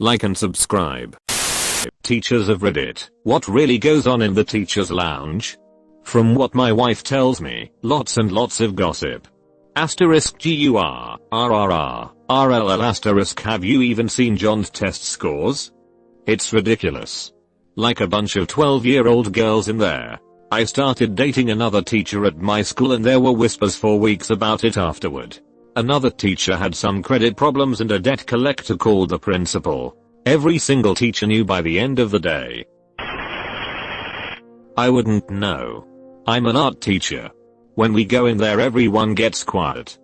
like and subscribe. Teachers of Reddit, what really goes on in the teachers lounge? From what my wife tells me, lots and lots of gossip. *GURRRRRLL**. Have you even seen John's test scores? It's ridiculous. Like a bunch of 12-year-old girls in there. I started dating another teacher at my school and there were whispers for weeks about it afterward. Another teacher had some credit problems and a debt collector called the principal. Every single teacher knew by the end of the day. I wouldn't know. I'm an art teacher. When we go in there everyone gets quiet.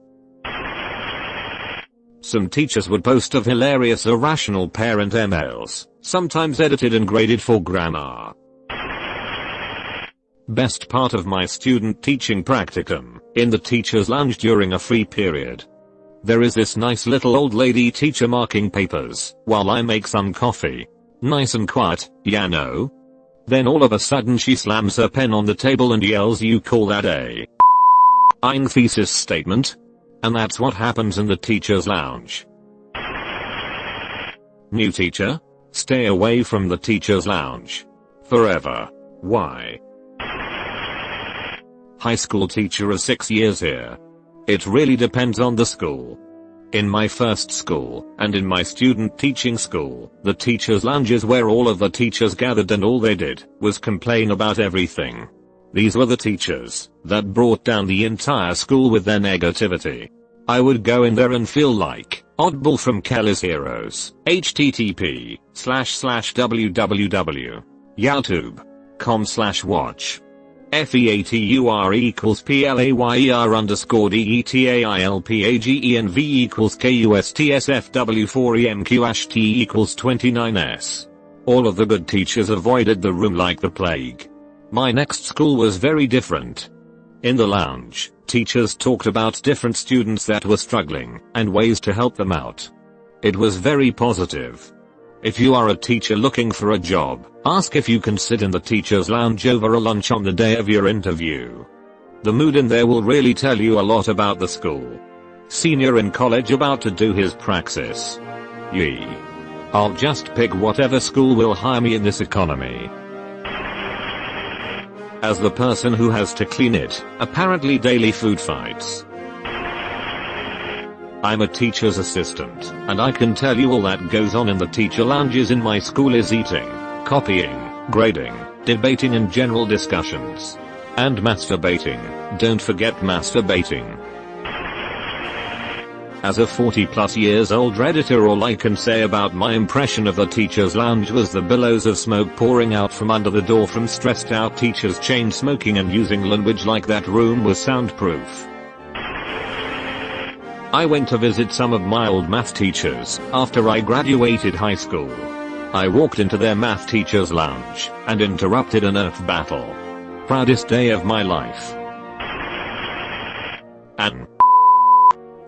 Some teachers would post of hilarious irrational parent emails, sometimes edited and graded for grammar. Best part of my student teaching practicum, in the teacher's lounge during a free period. There is this nice little old lady teacher marking papers, while I make some coffee. Nice and quiet, yeah no? Then all of a sudden she slams her pen on the table and yells, "You call that a thesis statement?" And that's what happens in the teacher's lounge. New teacher? Stay away from the teacher's lounge. Forever. Why? High school teacher is 6 years here. It really depends on the school. In my first school, and in my student teaching school, the teacher's lounge is where all of the teachers gathered and all they did was complain about everything. These were the teachers that brought down the entire school with their negativity. I would go in there and feel like Oddball from Kelly's Heroes. http://www.youtube.com/watch FEATUREPLAYER_DETAILPAGENVEQKUSTSFW4EMQ#T=29s. All of the good teachers avoided the room like the plague. My next school was very different. In the lounge, teachers talked about different students that were struggling and ways to help them out. It was very positive. If you are a teacher looking for a job, ask if you can sit in the teacher's lounge over a lunch on the day of your interview. The mood in there will really tell you a lot about the school. Senior in college about to do his praxis. Yee. I'll just pick whatever school will hire me in this economy. As the person who has to clean it, apparently daily food fights. I'm a teacher's assistant, and I can tell you all that goes on in the teacher lounges in my school is eating, copying, grading, debating and general discussions. And masturbating. Don't forget masturbating. As a 40+ years old Redditor, all I can say about my impression of the teacher's lounge was the billows of smoke pouring out from under the door from stressed out teachers chain smoking and using language like that room was soundproof. I went to visit some of my old math teachers after I graduated high school. I walked into their math teacher's lounge and interrupted an earth battle. Proudest day of my life. And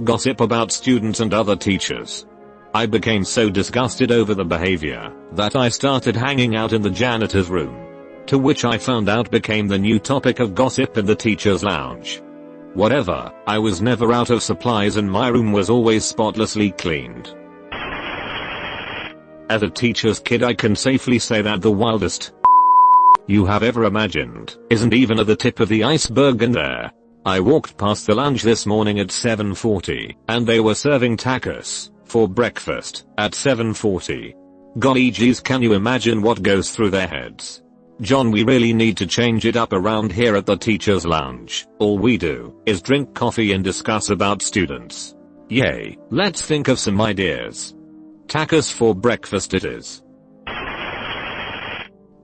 gossip about students and other teachers. I became so disgusted over the behavior that I started hanging out in the janitor's room. To which I found out became the new topic of gossip in the teacher's lounge. Whatever, I was never out of supplies and my room was always spotlessly cleaned. As a teacher's kid I can safely say that the wildest you have ever imagined isn't even at the tip of the iceberg in there. I walked past the lounge this morning at 7:40 and they were serving tacos for breakfast at 7:40. Golly geez, can you imagine what goes through their heads? John, we really need to change it up around here at the teacher's lounge. All we do is drink coffee and discuss about students. Yay, let's think of some ideas. Tacos for breakfast it is.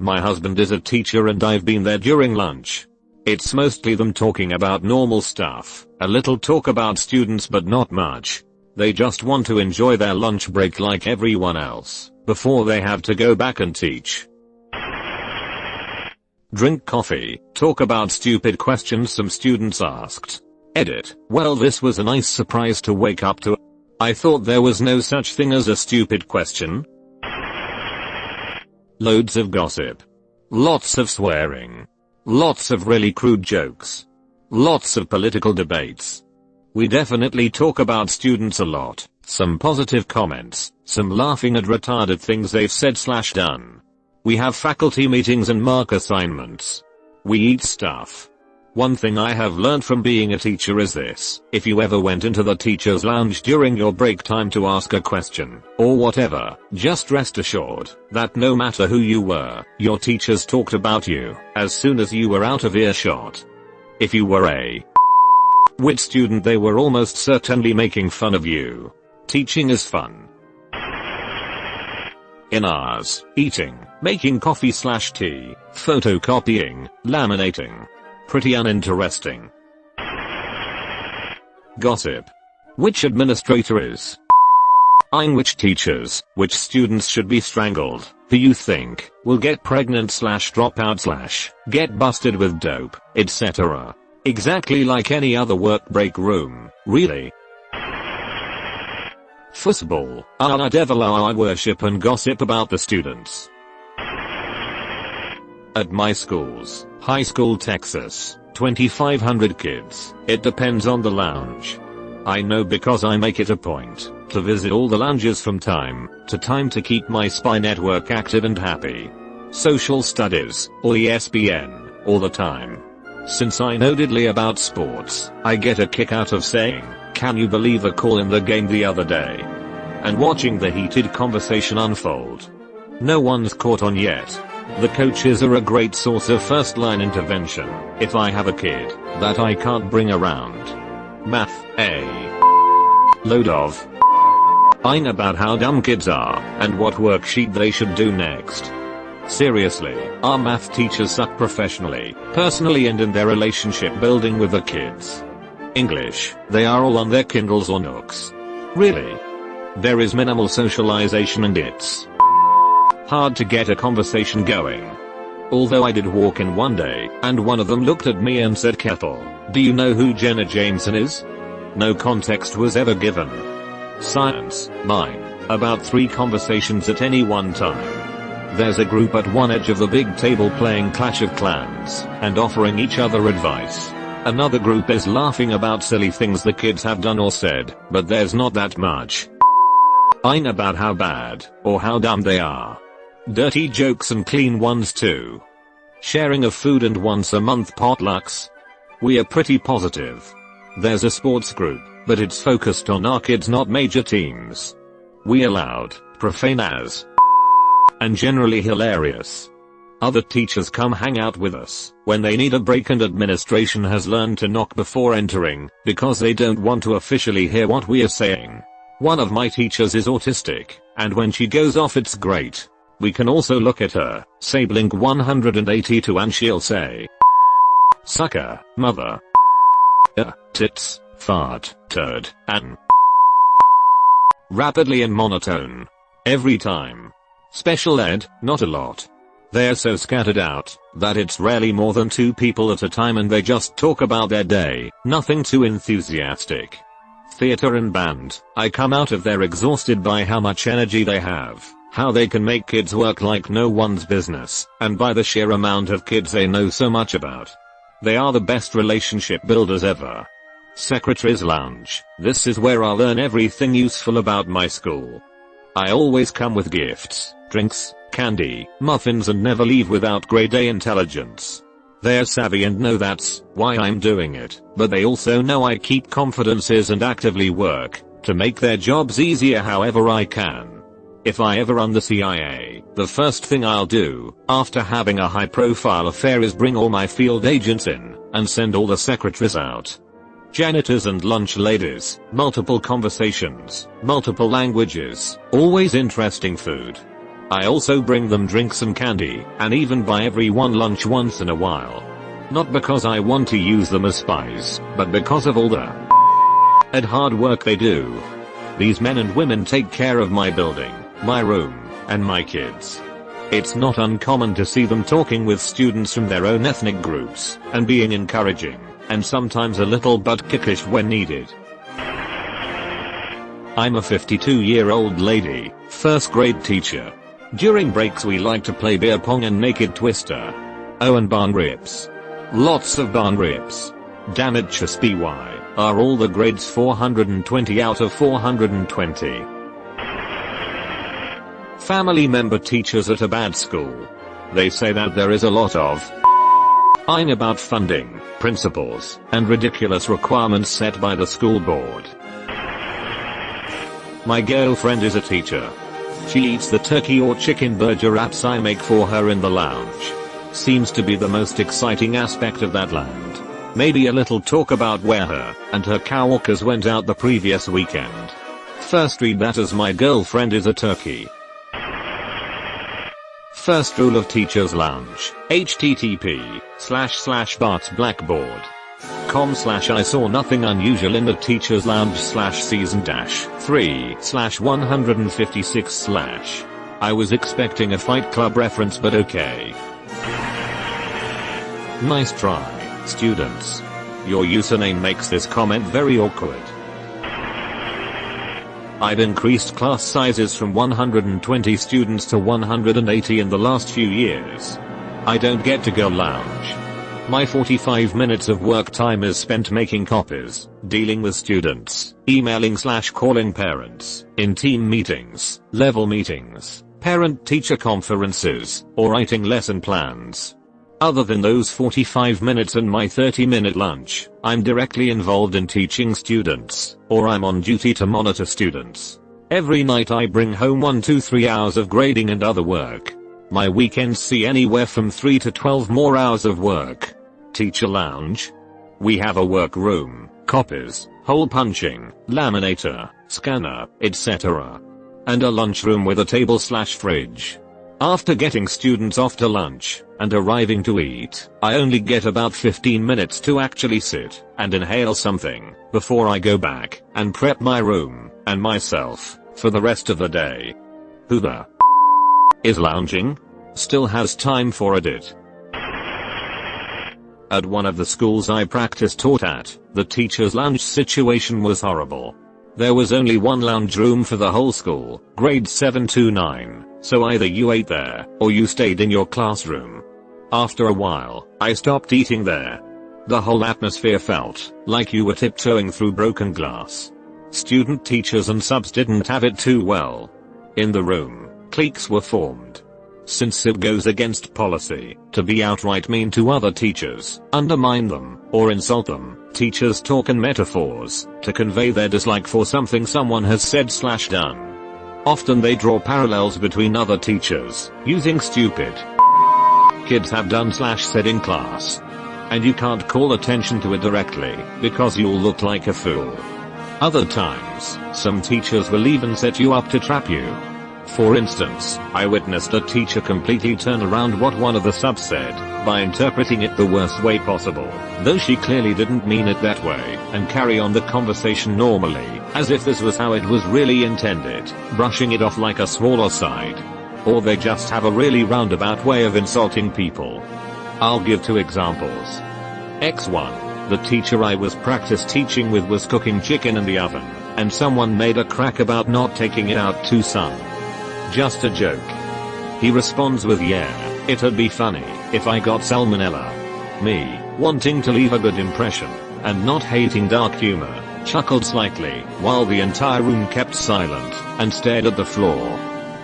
My husband is a teacher and I've been there during lunch. It's mostly them talking about normal stuff, a little talk about students but not much. They just want to enjoy their lunch break like everyone else, before they have to go back and teach. Drink coffee, talk about stupid questions some students asked. Edit, well this was a nice surprise to wake up to. I thought there was no such thing as a stupid question. Loads of gossip. Lots of swearing. Lots of really crude jokes. Lots of political debates. We definitely talk about students a lot. some positive comments, some laughing at retarded things they've said/done. We have faculty meetings and mark assignments. We eat stuff. One thing I have learned from being a teacher is this: if you ever went into the teacher's lounge during your break time to ask a question, or whatever, just rest assured that no matter who you were, your teachers talked about you as soon as you were out of earshot. If you were a wit student, they were almost certainly making fun of you. Teaching is fun. In ours, eating, making coffee/tea, photocopying, laminating. Pretty uninteresting. Gossip. Which administrator is eyeing which teachers, which students should be strangled, who you think will get pregnant/drop out/get busted with dope, etc. Exactly like any other work break room, really. Football. Devil I worship and gossip about the students. At my schools, high school Texas, 2,500 kids, it depends on the lounge. I know because I make it a point to visit all the lounges from time to time to keep my spy network active and happy. Social studies, or ESPN, all the time. Since I know diddly about sports, I get a kick out of saying, "Can you believe a call in the game the other day?" and watching the heated conversation unfold. No one's caught on yet. The coaches are a great source of first-line intervention if I have a kid that I can't bring around. Math, a load of eyeing about how dumb kids are and what worksheet they should do next. Seriously, our math teachers suck professionally, personally, and in their relationship building with the kids. English, they are all on their Kindles or Nooks. Really? There is minimal socialization and it's hard to get a conversation going. Although I did walk in one day, and one of them looked at me and said, "Kettle, do you know who Jenna Jameson is?" No context was ever given. Science, mine, about 3 conversations at any one time. There's a group at one edge of the big table playing Clash of Clans, and offering each other advice. Another group is laughing about silly things the kids have done or said, but there's not that much eyeing about how bad, or how dumb they are. Dirty jokes and clean ones too. Sharing of food and once a month potlucks. We are pretty positive. There's a sports group, but it's focused on our kids, not major teams. We allowed profane as and generally hilarious. Other teachers come hang out with us when they need a break, and administration has learned to knock before entering because they don't want to officially hear what we are saying. One of my teachers is autistic, and when she goes off it's great. We can also look at her, say blink 182 and she'll say, "Sucker, mother, tits, fart, turd, and" rapidly and monotone. Every time. Special ed, not a lot. They're so scattered out that it's rarely more than 2 people at a time, and they just talk about their day, nothing too enthusiastic. Theater and band, I come out of there exhausted by how much energy they have, how they can make kids work like no one's business, and by the sheer amount of kids they know so much about. They are the best relationship builders ever. Secretary's Lounge, this is where I learn everything useful about my school. I always come with gifts, drinks, candy, muffins, and never leave without grade A intelligence. They're savvy and know that's why I'm doing it, but they also know I keep confidences and actively work to make their jobs easier however I can. If I ever run the CIA, the first thing I'll do, after having a high-profile affair, is bring all my field agents in and send all the secretaries out. Janitors and lunch ladies, multiple conversations, multiple languages, always interesting food. I also bring them drinks and candy, and even buy everyone lunch once in a while. Not because I want to use them as spies, but because of all the and hard work they do. These men and women take care of my building, my room, and my kids. It's not uncommon to see them talking with students from their own ethnic groups, and being encouraging, and sometimes a little butt kickish when needed. I'm a 52-year-old lady, first grade teacher. During breaks we like to play beer pong and naked twister. Oh, and barn rips. Lots of barn rips. Damn it, just BY. Are all the grades 420 out of 420? Family member teachers at a bad school. They say that there is a lot of lying about funding, principles, and ridiculous requirements set by the school board. My girlfriend is a teacher. She eats the turkey or chicken burger wraps I make for her in the lounge. Seems to be the most exciting aspect of that land. Maybe a little talk about where her and her coworkers went out the previous weekend. First read that as my girlfriend is a turkey. First rule of Teachers Lounge, http://bartsblackboard.com/I saw nothing unusual in the Teachers Lounge /season-3/156/ I was expecting a Fight Club reference, but okay. Nice try, students. Your username makes this comment very awkward. I've increased class sizes from 120 students to 180 in the last few years. I don't get to go lounge. My 45 minutes of work time is spent making copies, dealing with students, emailing/calling parents, in team meetings, level meetings, parent-teacher conferences, or writing lesson plans. Other than those 45 minutes and my 30-minute lunch, I'm directly involved in teaching students, or I'm on duty to monitor students. Every night I bring home 1 to 3 hours of grading and other work. My weekends see anywhere from 3 to 12 more hours of work. Teacher Lounge. We have a workroom, copies, hole punching, laminator, scanner, etc. And a lunchroom with a table/fridge. After getting students off to lunch and arriving to eat, I only get about 15 minutes to actually sit and inhale something before I go back and prep my room and myself for the rest of the day. Who the is lounging? Still has time for Reddit. At one of the schools I taught at, the teacher's lounge situation was horrible. There was only one lounge room for the whole school, grades 7 to 9, so either you ate there, or you stayed in your classroom. After a while, I stopped eating there. The whole atmosphere felt like you were tiptoeing through broken glass. Student teachers and subs didn't have it too well. In the room, cliques were formed. Since it goes against policy to be outright mean to other teachers, undermine them, or insult them, teachers talk in metaphors to convey their dislike for something someone has said/done. Often they draw parallels between other teachers, using stupid kids have done/said in class. And you can't call attention to it directly, because you'll look like a fool. Other times, some teachers will even set you up to trap you. For instance, I witnessed a teacher completely turn around what one of the subs said, by interpreting it the worst way possible, though she clearly didn't mean it that way, and carry on the conversation normally, as if this was how it was really intended, brushing it off like a small aside. Or they just have a really roundabout way of insulting people. I'll give 2 examples. X1, the teacher I was teaching with was cooking chicken in the oven, and someone made a crack about not taking it out too soon. Just a joke. He responds with, yeah, it'd be funny if I got salmonella. Me, wanting to leave a good impression and not hating dark humor, chuckled slightly while the entire room kept silent and stared at the floor.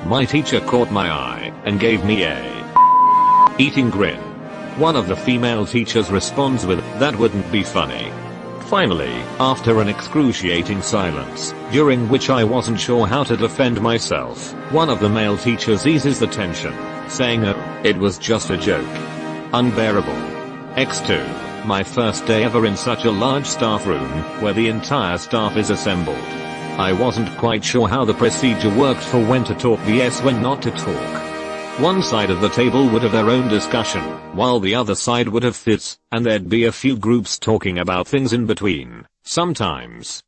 My teacher caught my eye and gave me a eating grin. One of the female teachers responds with, that wouldn't be funny. Finally, after an excruciating silence, during which I wasn't sure how to defend myself, one of the male teachers eases the tension, saying, oh, it was just a joke. Unbearable. X2, my first day ever in such a large staff room, where the entire staff is assembled. I wasn't quite sure how the procedure worked for when to talk vs when not to talk. One side of the table would have their own discussion, while the other side would have theirs, and there'd be a few groups talking about things in between. Sometimes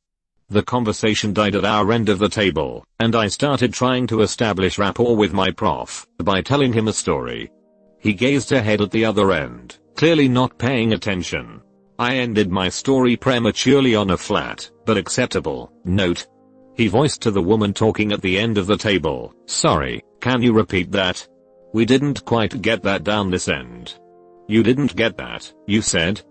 the conversation died at our end of the table, and I started trying to establish rapport with my prof by telling him a story. He gazed ahead at the other end, clearly not paying attention. I ended my story prematurely on a flat, but acceptable, note. He voiced to the woman talking at the end of the table, sorry, can you repeat that? We didn't quite get that down this end. You didn't get that, you said?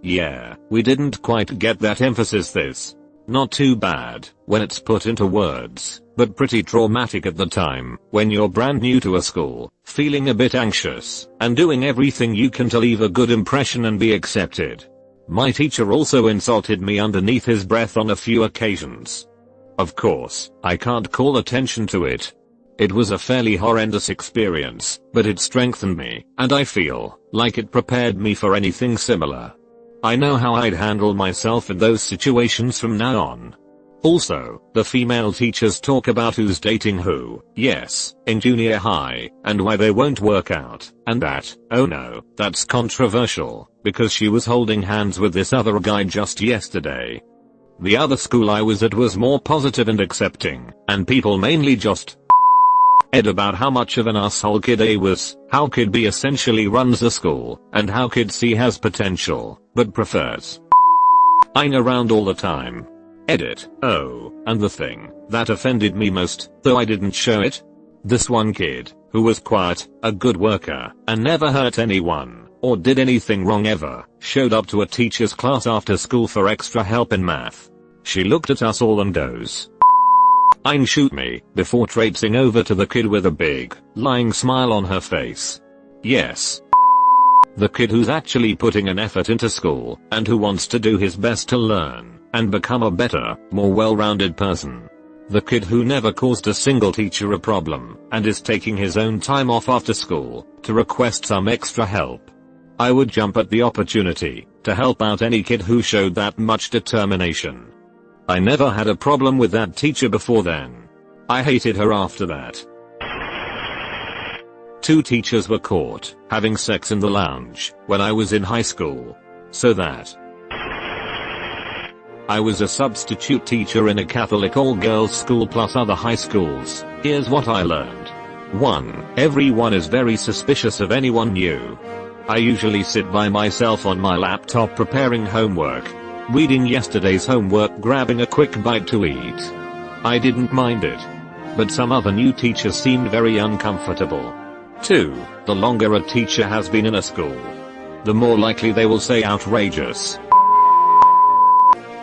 Yeah, we didn't quite get that emphasis this. Not too bad when it's put into words, but pretty traumatic at the time when you're brand new to a school, feeling a bit anxious, and doing everything you can to leave a good impression and be accepted. My teacher also insulted me underneath his breath on a few occasions. Of course, I can't call attention to it. It was a fairly horrendous experience, but it strengthened me, and I feel like it prepared me for anything similar. I know how I'd handle myself in those situations from now on. Also, the female teachers talk about who's dating who, yes, in junior high, and why they won't work out, and that, oh no, that's controversial, because she was holding hands with this other guy just yesterday. The other school I was at was more positive and accepting, and people mainly just ed about how much of an asshole Kid A was, how Kid B essentially runs the school, and how Kid C has potential, but prefers lying around all the time. Edit. Oh, and the thing that offended me most, though I didn't show it? This one kid, who was quiet, a good worker, and never hurt anyone, or did anything wrong ever, showed up to a teacher's class after school for extra help in math. She looked at us all and goes, "Ein shoot me," before traipsing over to the kid with a big, lying smile on her face. Yes. The kid who's actually putting an effort into school, and who wants to do his best to learn, and become a better, more well-rounded person. The kid who never caused a single teacher a problem, and is taking his own time off after school, to request some extra help. I would jump at the opportunity, to help out any kid who showed that much determination. I never had a problem with that teacher before then. I hated her after that. 2 teachers were caught having sex in the lounge when I was in high school. So that I was a substitute teacher in a Catholic all-girls school plus other high schools. Here's what I learned. 1. Everyone is very suspicious of anyone new. I usually sit by myself on my laptop preparing homework, reading yesterday's homework, grabbing a quick bite to eat. I didn't mind it. But some other new teachers seemed very uncomfortable. 2. The longer a teacher has been in a school, the more likely they will say outrageous.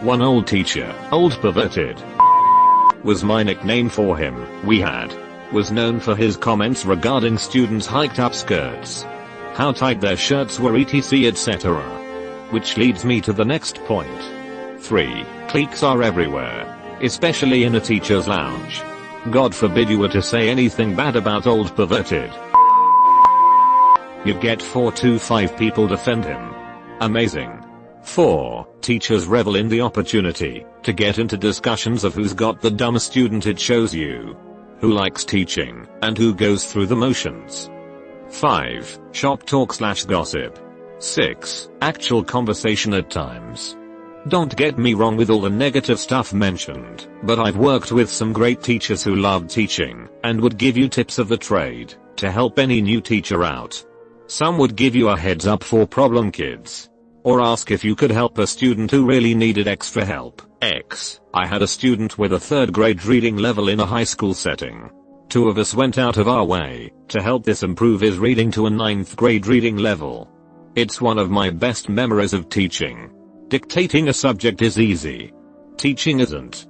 One old teacher, Old Perverted, was my nickname for him. Was known for his comments regarding students' hiked up skirts, how tight their shirts were, etc, etc. Which leads me to the next point. 3. Cliques are everywhere, especially in a teacher's lounge. God forbid you were to say anything bad about Old Perverted. You get 4 to 5 people defend him. Amazing. 4. Teachers revel in the opportunity to get into discussions of who's got the dumb student. It shows you who likes teaching and who goes through the motions. 5. Shop talk / gossip. 6. Actual conversation at times. Don't get me wrong with all the negative stuff mentioned, but I've worked with some great teachers who loved teaching and would give you tips of the trade to help any new teacher out. Some would give you a heads up for problem kids, or ask if you could help a student who really needed extra help. I had a student with a 3rd grade reading level in a high school setting. 2 of us went out of our way to help this improve his reading to a 9th grade reading level. It's one of my best memories of teaching. Dictating a subject is easy. Teaching isn't.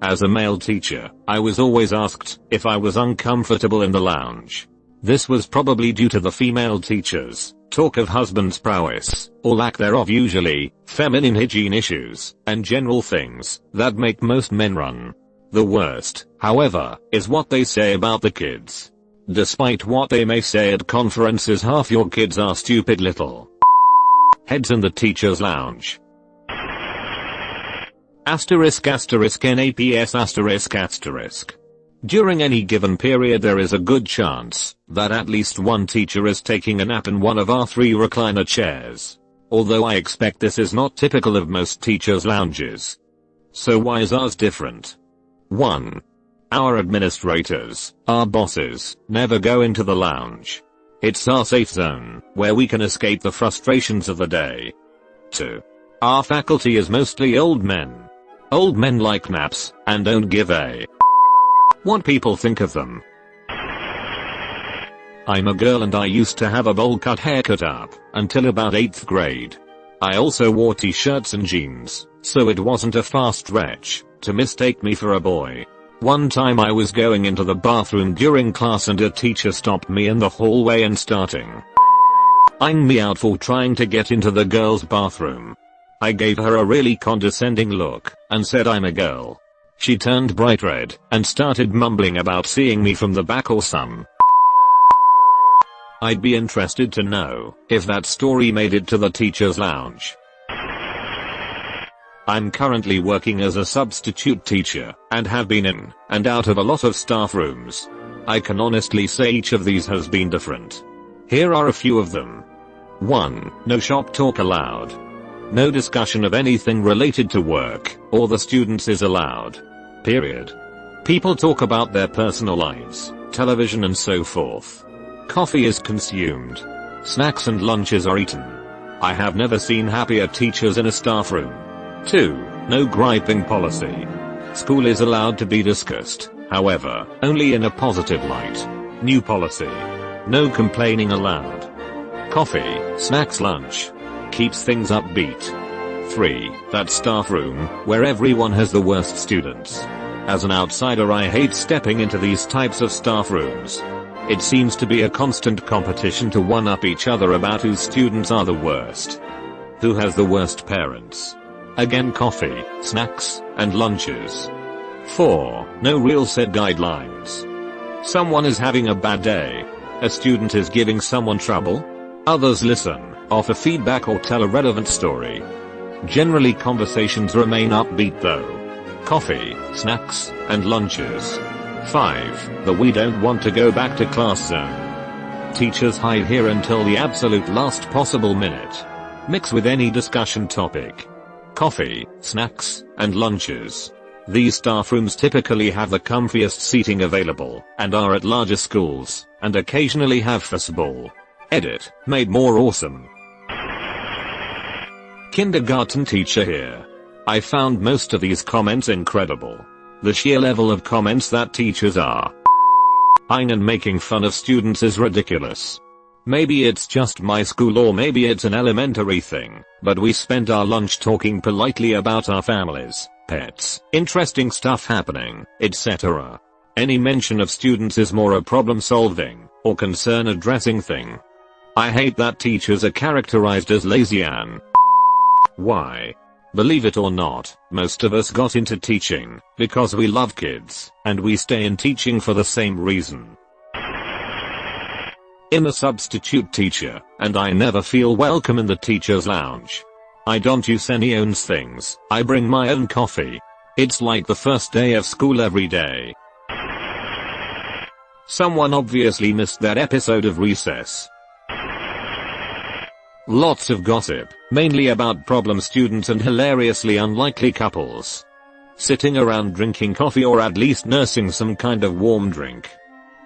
As a male teacher, I was always asked if I was uncomfortable in the lounge. This was probably due to the female teachers' talk of husband's prowess, or lack thereof, usually, feminine hygiene issues, and general things that make most men run. The worst, however, is what they say about the kids. Despite what they may say at conferences, half your kids are stupid little heads in the teacher's lounge. **NAPS***. During any given period there is a good chance that at least one teacher is taking a nap in one of our 3 recliner chairs. Although I expect this is not typical of most teachers' lounges. So why is ours different? 1. Our administrators, our bosses, never go into the lounge. It's our safe zone, where we can escape the frustrations of the day. 2. Our faculty is mostly old men. Old men like naps, and don't give a what people think of them. I'm a girl and I used to have a bowl cut haircut up until about 8th grade. I also wore t-shirts and jeans, so it wasn't a far stretch to mistake me for a boy. One time I was going into the bathroom during class and a teacher stopped me in the hallway and starting eyeing me out for trying to get into the girls' bathroom. I gave her a really condescending look and said I'm a girl. She turned bright red and started mumbling about seeing me from the back or some. I'd be interested to know if that story made it to the teacher's lounge. I'm currently working as a substitute teacher and have been in and out of a lot of staff rooms. I can honestly say each of these has been different. Here are a few of them. 1. No shop talk allowed. No discussion of anything related to work or the students is allowed. Period. People talk about their personal lives, television and so forth. Coffee is consumed. Snacks and lunches are eaten. I have never seen happier teachers in a staff room. 2. No griping policy. School is allowed to be discussed, however, only in a positive light. New policy. No complaining allowed. Coffee, snacks, lunch. Keeps things upbeat. 3. That staff room, where everyone has the worst students. As an outsider I hate stepping into these types of staff rooms. It seems to be a constant competition to one-up each other about whose students are the worst. Who has the worst parents. Again coffee, snacks, and lunches. 4. No real set guidelines. Someone is having a bad day. A student is giving someone trouble. Others listen, offer feedback or tell a relevant story. Generally conversations remain upbeat though. Coffee, snacks, and lunches. 5. The we don't want to go back to class zone. Teachers hide here until the absolute last possible minute. Mix with any discussion topic. Coffee, snacks, and lunches. These staff rooms typically have the comfiest seating available and are at larger schools and occasionally have fussball. Edit, made more awesome. Kindergarten teacher here. I found most of these comments incredible. The sheer level of comments that teachers are eyeing and making fun of students is ridiculous. Maybe it's just my school or maybe it's an elementary thing, but we spent our lunch talking politely about our families, pets, interesting stuff happening, etc. Any mention of students is more a problem solving or concern addressing thing. I hate that teachers are characterized as lazy and why? Believe it or not, most of us got into teaching because we love kids, and we stay in teaching for the same reason. I'm a substitute teacher, and I never feel welcome in the teacher's lounge. I don't use any own things, I bring my own coffee. It's like the first day of school every day. Someone obviously missed that episode of Recess. Lots of gossip, mainly about problem students and hilariously unlikely couples. Sitting around drinking coffee or at least nursing some kind of warm drink.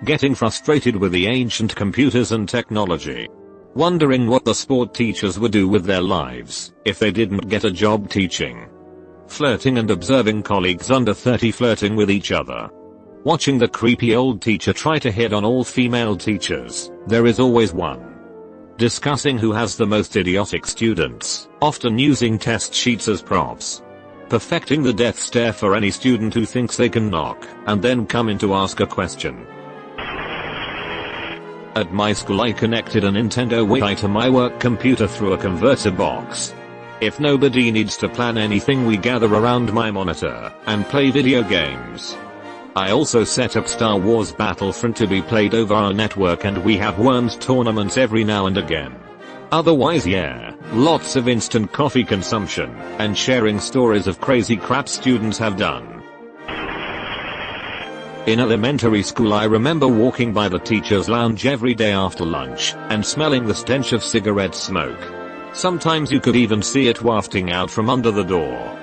Getting frustrated with the ancient computers and technology. Wondering what the sport teachers would do with their lives if they didn't get a job teaching. Flirting and observing colleagues under 30 flirting with each other. Watching the creepy old teacher try to hit on all female teachers, there is always one. Discussing who has the most idiotic students, often using test sheets as props. Perfecting the death stare for any student who thinks they can knock, and then come in to ask a question. At my school I connected a Nintendo Wii to my work computer through a converter box. If nobody needs to plan anything we gather around my monitor and play video games. I also set up Star Wars Battlefront to be played over our network and we have Worms tournaments every now and again. Otherwise yeah, lots of instant coffee consumption and sharing stories of crazy crap students have done. In elementary school I remember walking by the teacher's lounge every day after lunch and smelling the stench of cigarette smoke. Sometimes you could even see it wafting out from under the door.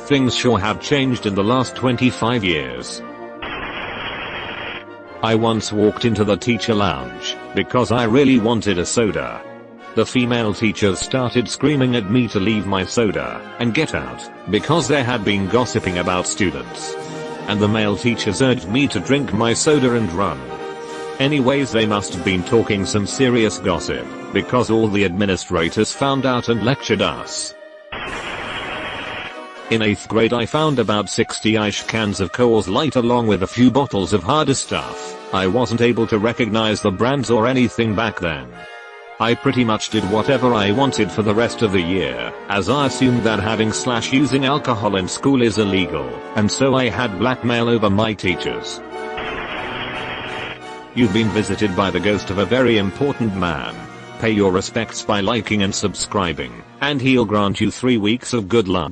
Things sure have changed in the last 25 years. I once walked into the teacher lounge because I really wanted a soda. The female teachers started screaming at me to leave my soda and get out because they had been gossiping about students. And the male teachers urged me to drink my soda and run. Anyways, they must have been talking some serious gossip, because all the administrators found out and lectured us. In 8th grade I found about 60-ish cans of Coors Light along with a few bottles of harder stuff. I wasn't able to recognize the brands or anything back then. I pretty much did whatever I wanted for the rest of the year, as I assumed that having/using alcohol in school is illegal, and so I had blackmail over my teachers. You've been visited by the ghost of a very important man. Pay your respects by liking and subscribing, and he'll grant you 3 weeks of good luck.